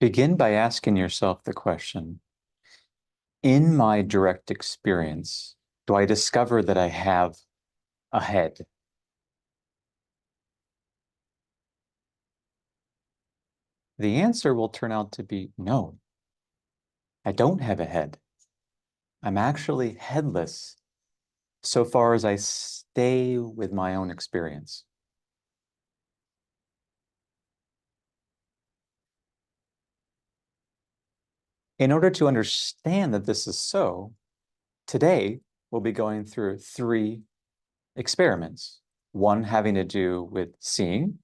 Begin by asking yourself the question, in my direct experience, do I discover that I have a head? The answer will turn out to be no, I don't have a head. I'm actually headless so far as I stay with my own experience. In order to understand that this is so, today we'll be going through 3 experiments. One having to do with seeing,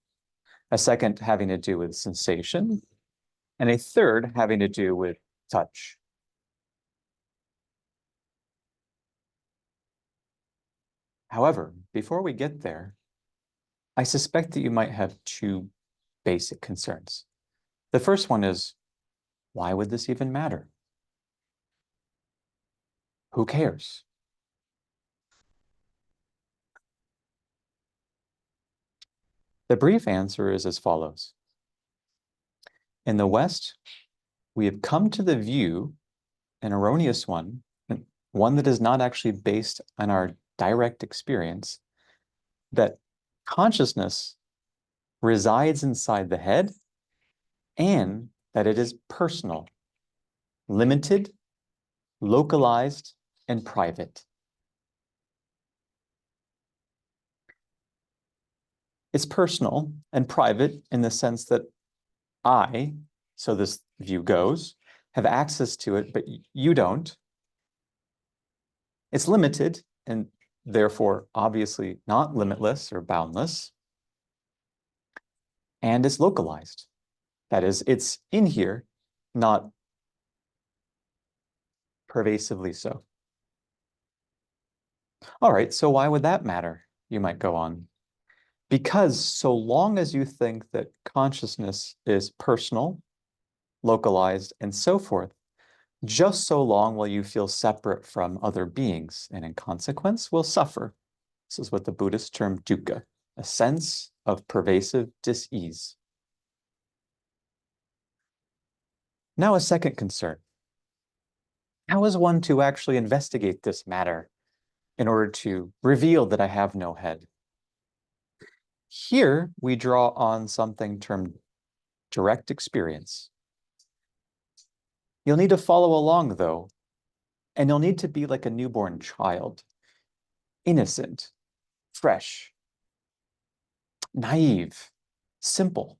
a second having to do with sensation, and a third having to do with touch. However, before we get there, I suspect that you might have 2 basic concerns. The first one is, why would this even matter? Who cares? The brief answer is as follows. In the West, we have come to the view, an erroneous one that is not actually based on our direct experience, that consciousness resides inside the head and that it is personal, limited, localized, and private. It's personal and private in the sense that I, so this view goes, have access to it, but you don't. It's limited and therefore obviously not limitless or boundless. And it's localized. That is, it's in here, not pervasively so. All right, so why would that matter? You might go on. Because so long as you think that consciousness is personal, localized, and so forth, just so long will you feel separate from other beings, and in consequence will suffer. This is what the Buddhists term dukkha, a sense of pervasive dis-ease. Now a second concern. How is one to actually investigate this matter in order to reveal that I have no head? Here we draw on something termed direct experience. You'll need to follow along though, and you'll need to be like a newborn child, innocent, fresh, naive, simple,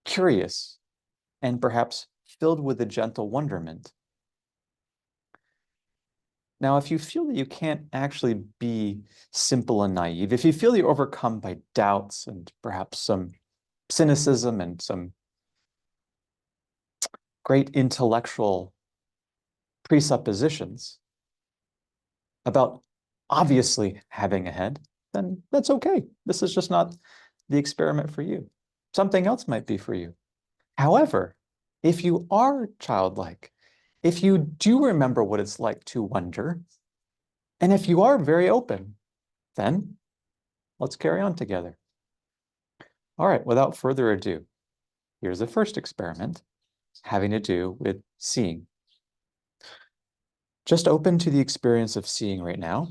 curious, and perhaps filled with a gentle wonderment. Now, if you feel that you can't actually be simple and naive, if you feel you're overcome by doubts and perhaps some cynicism and some great intellectual presuppositions about obviously having a head, then that's okay. This is just not the experiment for you. Something else might be for you. However, if you are childlike, if you do remember what it's like to wonder, and if you are very open, then let's carry on together. All right, without further ado, here's the first experiment having to do with seeing. Just open to the experience of seeing right now.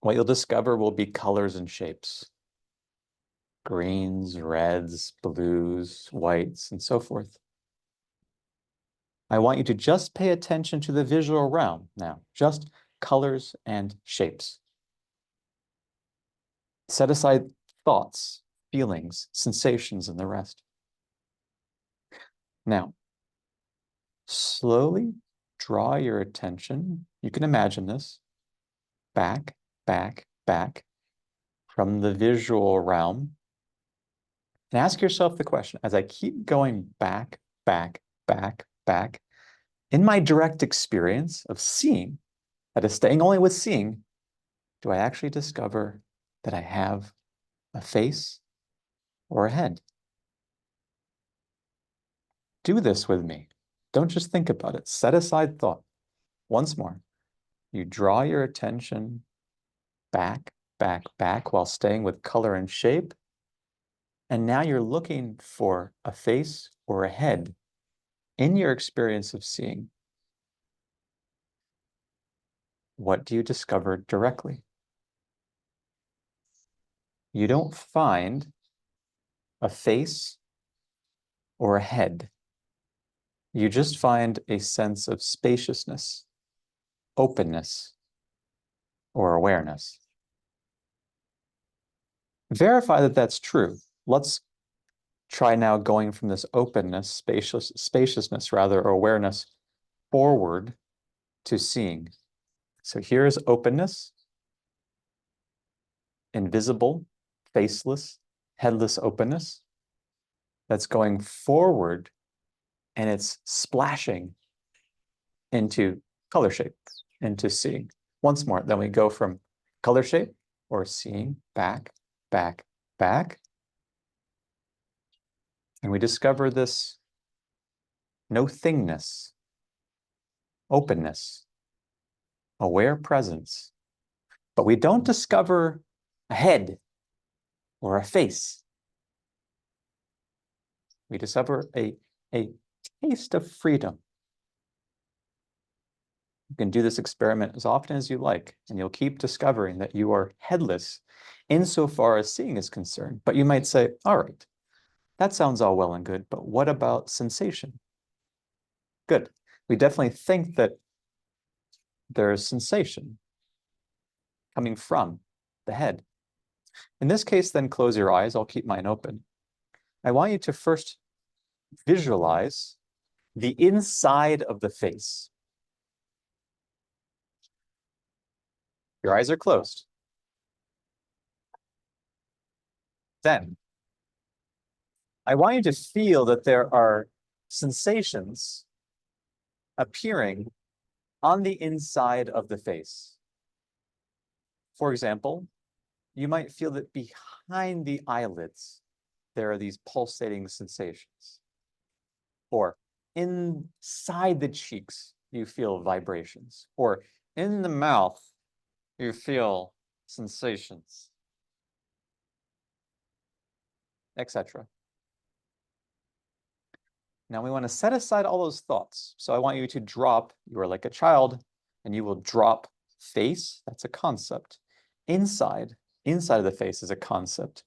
What you'll discover will be colors and shapes. Greens, reds, blues, whites, and so forth. I want you to just pay attention to the visual realm now, just colors and shapes. Set aside thoughts, feelings, sensations, and the rest. Now, slowly draw your attention, you can imagine this, back, back, back from the visual realm. And ask yourself the question, as I keep going back, back, back, back, in my direct experience of seeing, that is staying only with seeing, do I actually discover that I have a face or a head? Do this with me. Don't just think about it. Set aside thought. Once more, you draw your attention back, back, back while staying with color and shape. And now you're looking for a face or a head in your experience of seeing, what do you discover directly? You don't find a face or a head. You just find a sense of spaciousness, openness, or awareness. Verify that that's true. Let's try now going from this openness, spaciousness rather, or awareness forward to seeing. So here's openness, invisible, faceless, headless openness. That's going forward and it's splashing into color shape, into seeing. Once more, then we go from color shape or seeing back, back, back. And we discover this no thingness, openness, aware presence. But we don't discover a head or a face. We discover a taste of freedom. You can do this experiment as often as you like, and you'll keep discovering that you are headless insofar as seeing is concerned. But you might say, all right, that sounds all well and good, but what about sensation? Good. We definitely think that there's sensation coming from the head. In this case, then close your eyes. I'll keep mine open. I want you to first visualize the inside of the face. Your eyes are closed. Then, I want you to feel that there are sensations appearing on the inside of the face. For example, you might feel that behind the eyelids, there are these pulsating sensations. Or inside the cheeks, you feel vibrations. Or in the mouth, you feel sensations, etc. Now we want to set aside all those thoughts. So I want you to drop, you are like a child, and you will drop face, that's a concept. Inside of the face is a concept.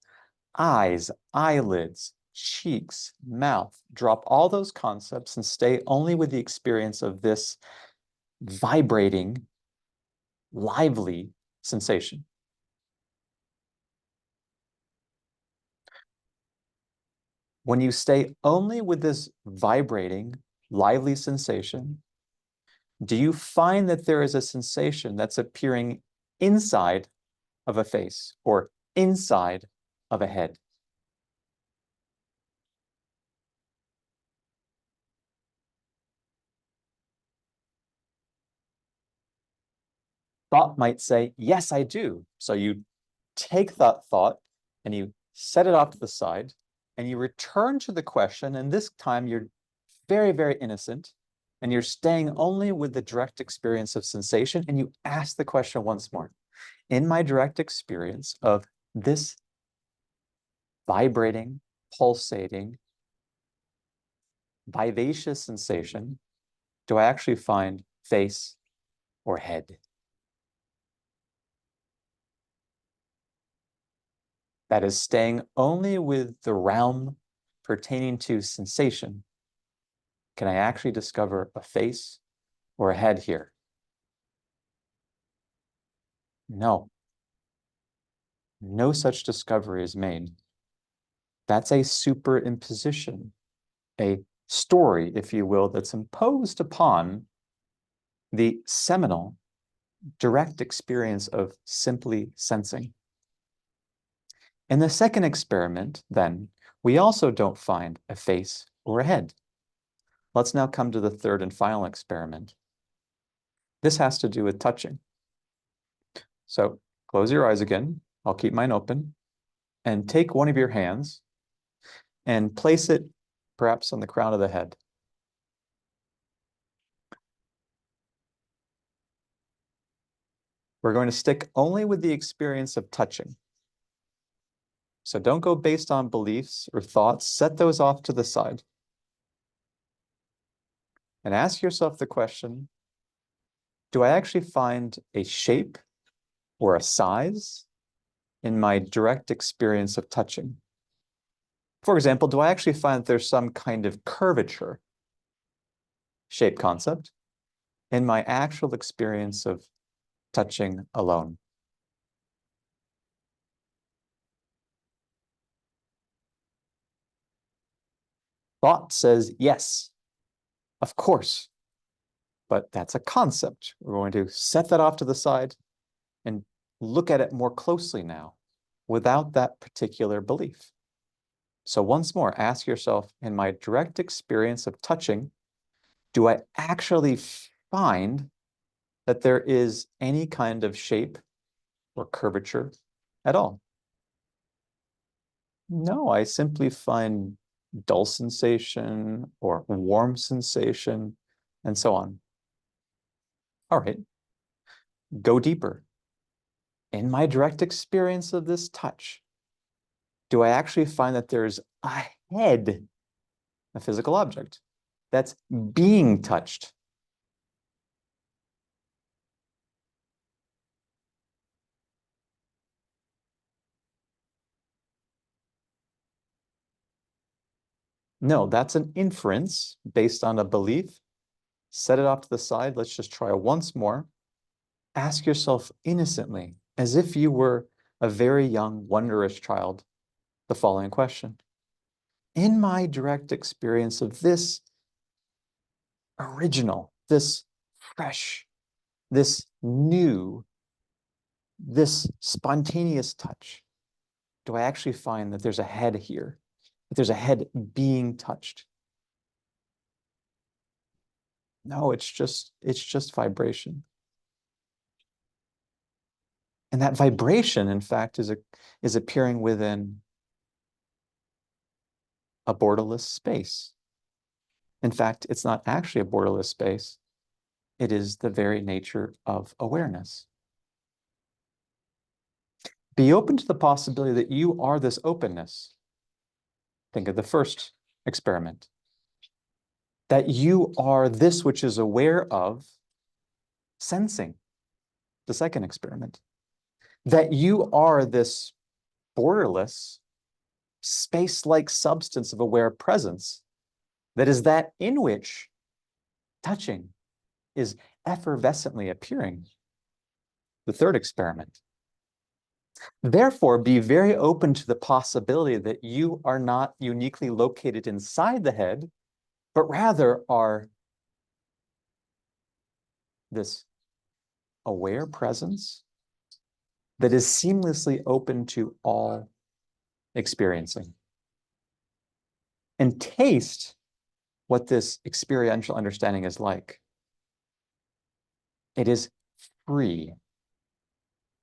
Eyes, eyelids, cheeks, mouth, drop all those concepts and stay only with the experience of this vibrating, lively sensation. When you stay only with this vibrating, lively sensation, do you find that there is a sensation that's appearing inside of a face or inside of a head? Thought might say, yes, I do. So you take that thought and you set it off to the side and you return to the question. And this time you're very, very innocent and you're staying only with the direct experience of sensation. And you ask the question once more. In my direct experience of this vibrating, pulsating, vivacious sensation, do I actually find face or head? That is staying only with the realm pertaining to sensation. Can I actually discover a face or a head here? No. No such discovery is made. That's a superimposition, a story, if you will, that's imposed upon the seminal direct experience of simply sensing. In the second experiment, then, we also don't find a face or a head. Let's now come to the third and final experiment. This has to do with touching. So close your eyes again. I'll keep mine open. And take one of your hands and place it perhaps on the crown of the head. We're going to stick only with the experience of touching. So don't go based on beliefs or thoughts. Set those off to the side. and ask yourself the question, do I actually find a shape or a size in my direct experience of touching? For example, do I actually find that there's some kind of curvature, shape concept, in my actual experience of touching alone? Thought says yes, of course, but that's a concept. We're going to set that off to the side and look at it more closely now without that particular belief. So once more, ask yourself, in my direct experience of touching, do I actually find that there is any kind of shape or curvature at all? No, I simply find dull sensation or warm sensation and so on. All right, go deeper. In my direct experience of this touch, do I actually find that there's a head, a physical object, that's being touched? No, that's an inference based on a belief. Set it off to the side. Let's just try once more. Ask yourself innocently, as if you were a very young, wondrous child, the following question. In my direct experience of this original, this fresh, this new, this spontaneous touch, do I actually find that there's a head here, that there's a head being touched? No, it's just vibration. And that vibration, in fact, is appearing within a borderless space. In fact, it's not actually a borderless space. It is the very nature of awareness. Be open to the possibility that you are this openness. Think of the first experiment. That you are this which is aware of sensing, the second experiment. That you are this borderless, space-like substance of aware presence that is that in which touching is effervescently appearing, the third experiment. Therefore, be very open to the possibility that you are not uniquely located inside the head, but rather are this aware presence that is seamlessly open to all experiencing. And taste what this experiential understanding is like. It is free,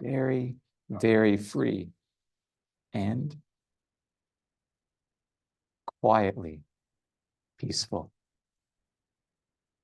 very, very free, and quietly peaceful.